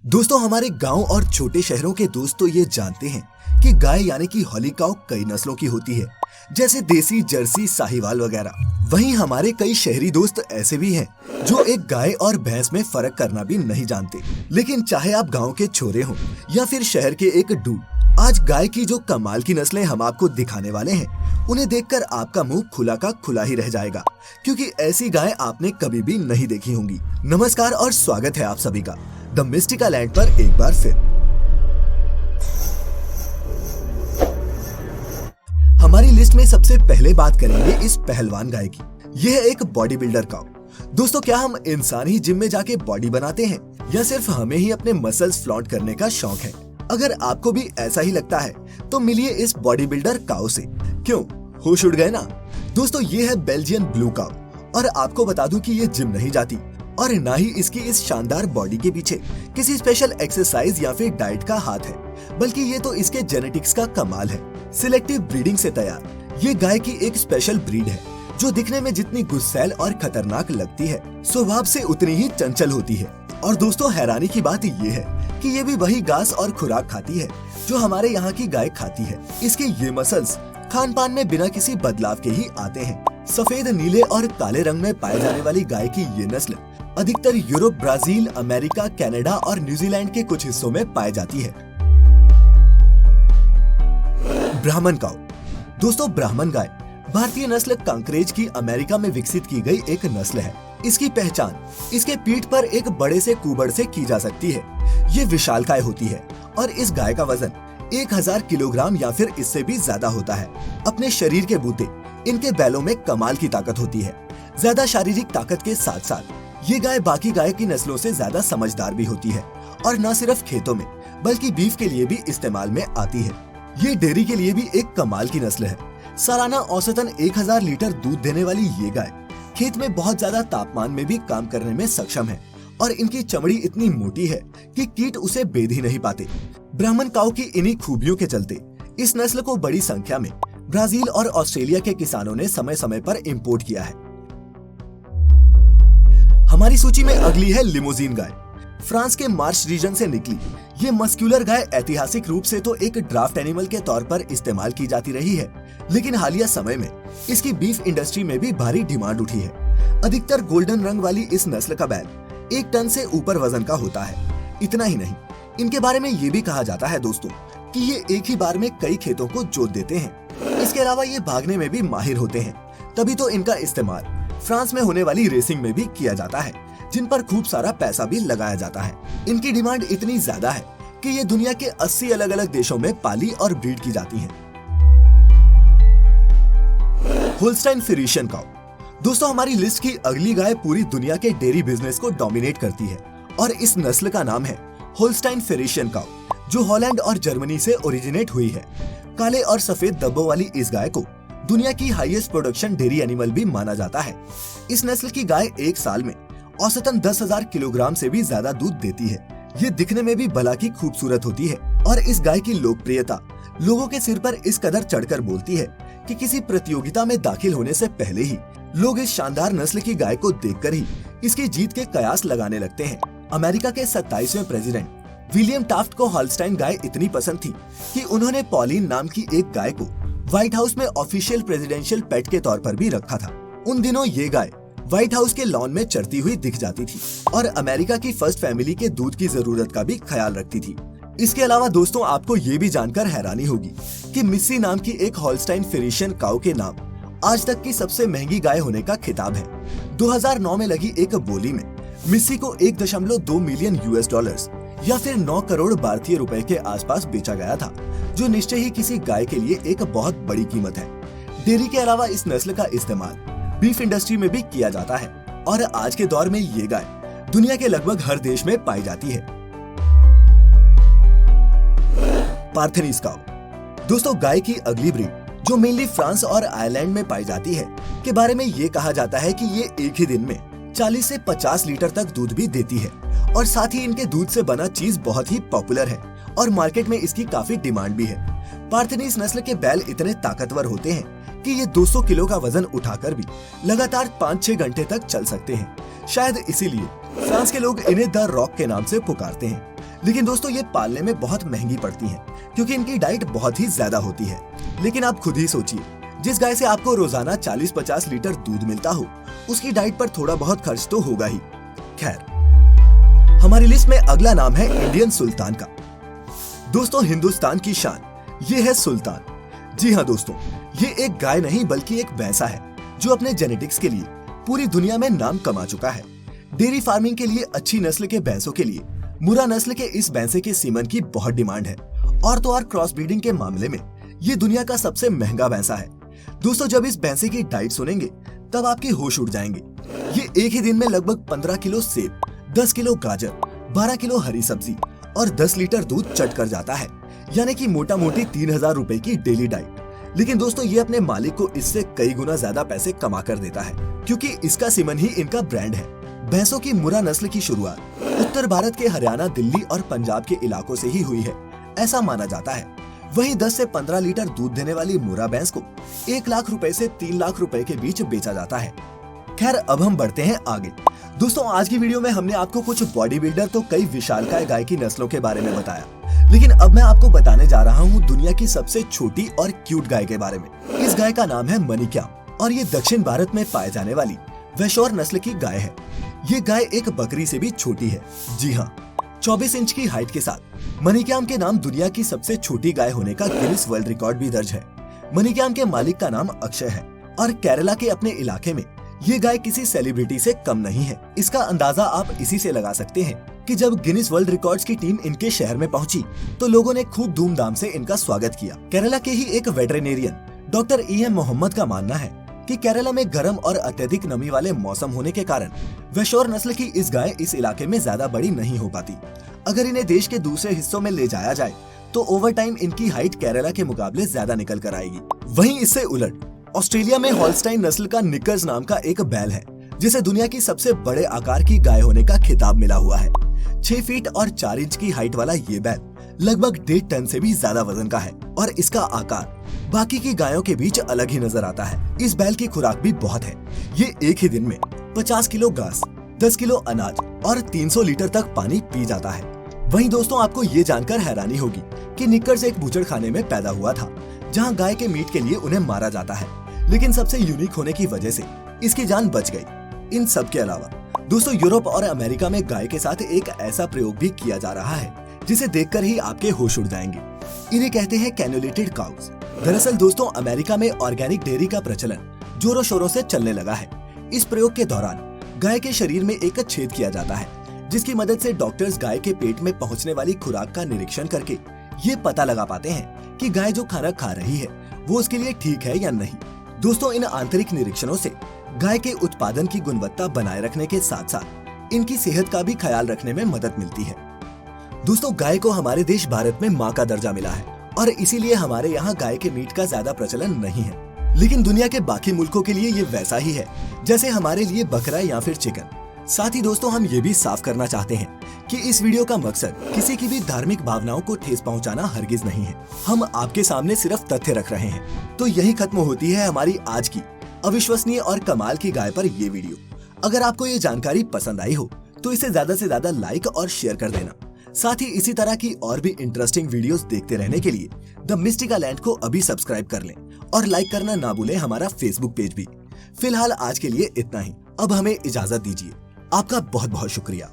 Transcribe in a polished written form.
दोस्तों, हमारे गांव और छोटे शहरों के दोस्त तो ये जानते हैं कि गाय यानी कि हॉली काऊ कई नस्लों की होती है, जैसे देसी, जर्सी, साहिवाल वगैरह। वहीं हमारे कई शहरी दोस्त ऐसे भी हैं जो एक गाय और भैंस में फर्क करना भी नहीं जानते। लेकिन चाहे आप गांव के छोरे हों या फिर शहर के एक डूड, आज गाय की जो कमाल की नस्लें हम आपको दिखाने वाले हैं, उन्हें देखकर आपका मुंह खुला का खुला ही रह जाएगा, क्योंकि ऐसी गाय आपने कभी भी नहीं देखी होंगी। नमस्कार और स्वागत है आप सभी का द मिस्टिका लैंड पर एक बार फिर। हमारी लिस्ट में सबसे पहले बात करेंगे इस पहलवान गाय की। यह है एक बॉडी बिल्डर काऊ। दोस्तों, क्या हम इंसान ही जिम में जाके बॉडी बनाते हैं या सिर्फ हमें ही अपने मसल्स फ्लॉन्ट करने का शौक है? अगर आपको भी ऐसा ही लगता है तो मिलिए इस बॉडी बिल्डर काऊ से। क्यों, होश उड़ गए ना? दोस्तों, ये है बेल्जियन ब्लू काऊ और आपको बता दूं कि ये जिम नहीं जाती और ना ही इसकी इस शानदार बॉडी के पीछे किसी स्पेशल एक्सरसाइज या फिर डाइट का हाथ है, बल्कि ये तो इसके जेनेटिक्स का कमाल है। सिलेक्टिव ब्रीडिंग से तैयार ये गाय की एक स्पेशल ब्रीड है जो दिखने में जितनी गुस्सैल और खतरनाक लगती है, स्वभाव से उतनी ही चंचल होती है। और दोस्तों, हैरानी की बात ये है कि ये भी वही घास और खुराक खाती है जो हमारे यहाँ की गाय खाती है। इसके ये मसल्स खान पान में बिना किसी बदलाव के ही आते हैं। सफेद, नीले और काले रंग में पाए जाने वाली गाय की ये नस्ल अधिकतर यूरोप, ब्राजील, अमेरिका, कनाडा और न्यूजीलैंड के कुछ हिस्सों में पाई जाती है। ब्राह्मण काऊ। दोस्तों, ब्राह्मण गाय भारतीय नस्ल कांकरेज की अमेरिका में विकसित की गई एक नस्ल है। इसकी पहचान इसके पीठ पर एक बड़े से कुबड़ से की जा सकती है। ये विशालकाय होती है और इस गाय का वजन 1000 किलोग्राम या फिर इससे भी ज्यादा होता है। अपने शरीर के बूते इनके बैलों में कमाल की ताकत होती है। ज्यादा शारीरिक ताकत के साथ साथ ये गाय बाकी गाय की नस्लों से ज्यादा समझदार भी होती है और न सिर्फ खेतों में बल्कि बीफ के लिए भी इस्तेमाल में आती है। ये डेयरी के लिए भी एक कमाल की नस्ल है। सालाना औसतन 1000 लीटर दूध देने वाली ये गाय खेत में बहुत ज्यादा तापमान में भी काम करने में सक्षम है और इनकी चमड़ी इतनी मोटी है कि कीट उसे बेध ही नहीं पाते। ब्राह्मण काऊ की इन्हीं खूबियों के चलते इस नस्ल को बड़ी संख्या में ब्राजील और ऑस्ट्रेलिया के किसानों ने समय समय पर इम्पोर्ट किया है। हमारी सूची में अगली है लिमोजीन गाय। फ्रांस के मार्श रीजन से निकली ये मस्कुलर गाय ऐतिहासिक रूप से तो एक ड्राफ्ट एनिमल के तौर पर इस्तेमाल की जाती रही है, लेकिन हालिया समय में इसकी बीफ इंडस्ट्री में भी भारी डिमांड उठी है। अधिकतर गोल्डन रंग वाली इस नस्ल का बैल 1 टन से ऊपर वजन का होता है। इतना ही नहीं, इनके बारे में ये भी कहा जाता है दोस्तों कि ये एक ही बार में कई खेतों को जोत देते हैं। इसके अलावा ये भागने में भी माहिर होते हैं, तभी तो इनका इस्तेमाल फ्रांस में होने वाली रेसिंग में भी किया जाता है, जिन पर खूब सारा पैसा भी लगाया जाता है। इनकी डिमांड इतनी ज्यादा है कि ये दुनिया के 80 अलग अलग देशों में पाली और ब्रीड की जाती हैं। होल्स्टाइन फ्रीशियन काऊ। दोस्तों, हमारी लिस्ट की अगली गाय पूरी दुनिया के डेयरी बिजनेस को डोमिनेट करती है और इस नस्ल का नाम है होल्स्टाइन फ्रीशियन काऊ, जो हॉलैंड और जर्मनी से ओरिजिनेट हुई है। काले और सफेद धब्बों वाली इस गाय को दुनिया की हाईएस्ट प्रोडक्शन डेयरी एनिमल भी माना जाता है। इस नस्ल की गाय एक साल में औसतन 10,000 किलोग्राम से भी ज्यादा दूध देती है। ये दिखने में भी भला की खूबसूरत होती है और इस गाय की लोकप्रियता लोगों के सिर पर इस कदर चढ़कर बोलती है कि किसी प्रतियोगिता में दाखिल होने से पहले ही लोग इस शानदार नस्ल की गाय को देखकर ही इसकी जीत के कयास लगाने लगते हैं। अमेरिका के 27वें प्रेसिडेंट विलियम टाफ्ट को होल्स्टाइन गाय इतनी पसंद थी कि उन्होंने पॉलिन नाम की एक गाय को व्हाइट हाउस में ऑफिशियल प्रेसिडेंशियल पेट के तौर पर भी रखा था। उन दिनों ये गाय व्हाइट हाउस के लॉन में चरती हुई दिख जाती थी और अमेरिका की फर्स्ट फैमिली के दूध की जरूरत का भी ख्याल रखती थी। इसके अलावा दोस्तों, आपको ये भी जानकर हैरानी होगी कि मिस्सी नाम की एक होल्स्टाइन फ्रीशियन काऊ के नाम आज तक की सबसे महंगी गाय होने का खिताब है। 2009 में लगी एक बोली में मिस्सी को 1.2 मिलियन US डॉलर्स या फिर 9 करोड़ भारतीय रुपए के आसपास बेचा गया था, जो निश्चय ही किसी गाय के लिए एक बहुत बड़ी कीमत है। डेयरी के अलावा इस नस्ल का इस्तेमाल बीफ इंडस्ट्री में भी किया जाता है और आज के दौर में ये गाय दुनिया के लगभग हर देश में पाई जाती है। पार्थेनीज काऊ। दोस्तों, गाय की अगली ब्रीड जो मेनली फ्रांस और आयरलैंड में पाई जाती है के बारे में ये कहा जाता है कि ये एक ही दिन में 40 से 50 लीटर तक दूध भी देती है और साथ ही इनके दूध से बना चीज बहुत ही पॉपुलर है और मार्केट में इसकी काफी डिमांड भी है। पार्थेनीज नस्ल के बैल इतने ताकतवर होते हैं कि ये 200 किलो का वजन उठाकर भी लगातार 5-6 घंटे तक चल सकते हैं। शायद इसीलिए फ्रांस के लोग इन्हें द रॉक के नाम से पुकारते हैं। लेकिन दोस्तों ये पालने में बहुत महंगी पड़ती हैं, क्योंकि इनकी डाइट बहुत ही ज्यादा होती है। लेकिन आप खुद ही सोचिए, जिस गाय से आपको रोजाना 40-50 लीटर दूध मिलता हो, उसकी डाइट पर थोड़ा बहुत खर्च तो होगा ही। खैर, हमारी लिस्ट में अगला नाम है इंडियन सुल्तान का। दोस्तों हिंदुस्तान की शान, ये है सुल्तान। जी हाँ दोस्तों, ये एक गाय नहीं बल्कि एक भैंसा है जो अपने जेनेटिक्स के लिए पूरी दुनिया में नाम कमा चुका है। डेयरी फार्मिंग के लिए अच्छी नस्ल के भैंसों के लिए मुरा नस्ल के इस भैंसे के सीमन की बहुत डिमांड है, और तो और क्रॉस ब्रीडिंग के मामले में ये दुनिया का सबसे महंगा भैंसा है। दोस्तों जब इस भैंसे की डाइट सुनेंगे तब आपके होश उड़ जाएंगे। ये एक ही दिन में लगभग 15 किलो सेब, 10 किलो गाजर, 12 किलो हरी सब्जी और 10 लीटर दूध चट कर जाता है, यानी कि मोटा मोटी 3000 रुपए की डेली डाइट। लेकिन दोस्तों ये अपने मालिक को इससे कई गुना ज्यादा पैसे कमा कर देता है, क्योंकि इसका सीमन ही इनका ब्रांड है। भैंसों की मुरा नस्ल की शुरुआत उत्तर भारत के हरियाणा, दिल्ली और पंजाब के इलाकों से ही हुई है, ऐसा माना जाता है। वहीं 10 से 15 लीटर दूध देने वाली मुरा भैंस को 1 लाख रुपए से 3 लाख रुपए के बीच बेचा जाता है। खैर अब हम बढ़ते हैं आगे। दोस्तों आज की वीडियो में हमने आपको कुछ बॉडी बिल्डर तो कई विशालकाय गाय की नस्लों के बारे में बताया, लेकिन अब मैं आपको बताने जा रहा हूँ दुनिया की सबसे छोटी और क्यूट गाय के बारे में। इस गाय का नाम है मणिक्याम और ये दक्षिण भारत में पाए जाने वाली वैशोर नस्ल की गाय है। ये गाय एक बकरी से भी छोटी है। जी हाँ, 24 इंच की हाइट के साथ मणिक्याम के नाम दुनिया की सबसे छोटी गाय होने का गिनीज वर्ल्ड रिकॉर्ड भी दर्ज है। मणिक्याम के मालिक का नाम अक्षय है और केरला के अपने इलाके में ये गाय किसी सेलिब्रिटी से कम नहीं है। इसका अंदाजा आप इसी से लगा सकते हैं कि जब गिनीज वर्ल्ड रिकॉर्ड्स की टीम इनके शहर में पहुंची तो लोगों ने खूब धूमधाम से इनका स्वागत किया। केरला के ही एक वेटरिनेरियन डॉक्टर EM मोहम्मद का मानना है कि केरला में गर्म और अत्यधिक नमी वाले मौसम होने के कारण वैशोर नस्ल की इस गाय इस इलाके में ज्यादा बड़ी नहीं हो पाती। अगर इन्हें देश के दूसरे हिस्सों में ले जाया जाए तो ओवर टाइम इनकी हाइट केरला के मुकाबले ज्यादा निकल कर आएगी। वहीं इससे उलट ऑस्ट्रेलिया में हॉल्स्टाइन नस्ल का निकर्स नाम का एक बैल है, जिसे दुनिया की सबसे बड़े आकार की गाय होने का खिताब मिला हुआ है। 6 फीट और 4 इंच की हाइट वाला ये बैल लगभग 1.5 टन से भी ज्यादा वजन का है और इसका आकार बाकी की गायों के बीच अलग ही नजर आता है। इस बैल की खुराक भी बहुत है। ये एक ही दिन में 50 किलो घास, 10 किलो अनाज और 300 लीटर तक पानी पी जाता है। वहीं दोस्तों आपको ये जानकर हैरानी होगी कि निकर्स एक बूचड़खाने में पैदा हुआ था, जहां गाय के मीट के लिए उन्हें मारा जाता है, लेकिन सबसे यूनिक होने की वजह से इसकी जान बच गई। इन सब के अलावा दोस्तों यूरोप और अमेरिका में गाय के साथ एक ऐसा प्रयोग भी किया जा रहा है जिसे देखकर ही आपके होश उड़ जाएंगे। इन्हें कहते हैं कैनुलेटेड काउस। दरअसल दोस्तों अमेरिका में ऑर्गेनिक डेयरी का प्रचलन जोरों शोरों से चलने लगा है। इस प्रयोग के दौरान गाय के शरीर में एक छेद किया जाता है, जिसकी मदद से डॉक्टर्स गाय के पेट में पहुंचने वाली खुराक का निरीक्षण करके ये पता लगा पाते हैं कि गाय जो खाना खा रही है वो उसके लिए ठीक है या नहीं। दोस्तों इन आंतरिक निरीक्षणों से गाय के उत्पादन की गुणवत्ता बनाए रखने के साथ साथ इनकी सेहत का भी ख्याल रखने में मदद मिलती है। दोस्तों गाय को हमारे देश भारत में माँ का दर्जा मिला है और इसीलिए हमारे यहाँ गाय के मीट का ज्यादा प्रचलन नहीं है, लेकिन दुनिया के बाकी मुल्कों के लिए ये वैसा ही है जैसे हमारे लिए बकरा या फिर चिकन। साथ ही दोस्तों हम ये भी साफ करना चाहते हैं कि इस वीडियो का मकसद किसी की भी धार्मिक भावनाओं को ठेस पहुंचाना हरगिज नहीं है। हम आपके सामने सिर्फ तथ्य रख रहे हैं। तो यही खत्म होती है हमारी आज की अविश्वसनीय और कमाल की गाय पर ये वीडियो। अगर आपको ये जानकारी पसंद आई हो तो इसे ज्यादा से ज्यादा लाइक और शेयर कर देना। साथ ही इसी तरह की और भी इंटरेस्टिंग वीडियोस देखते रहने के लिए द मिस्टिका लैंड को अभी सब्सक्राइब कर लें और लाइक करना ना भूलें हमारा फेसबुक पेज भी। फिलहाल आज के लिए इतना ही। अब हमें इजाजत दीजिए। आपका बहुत बहुत शुक्रिया।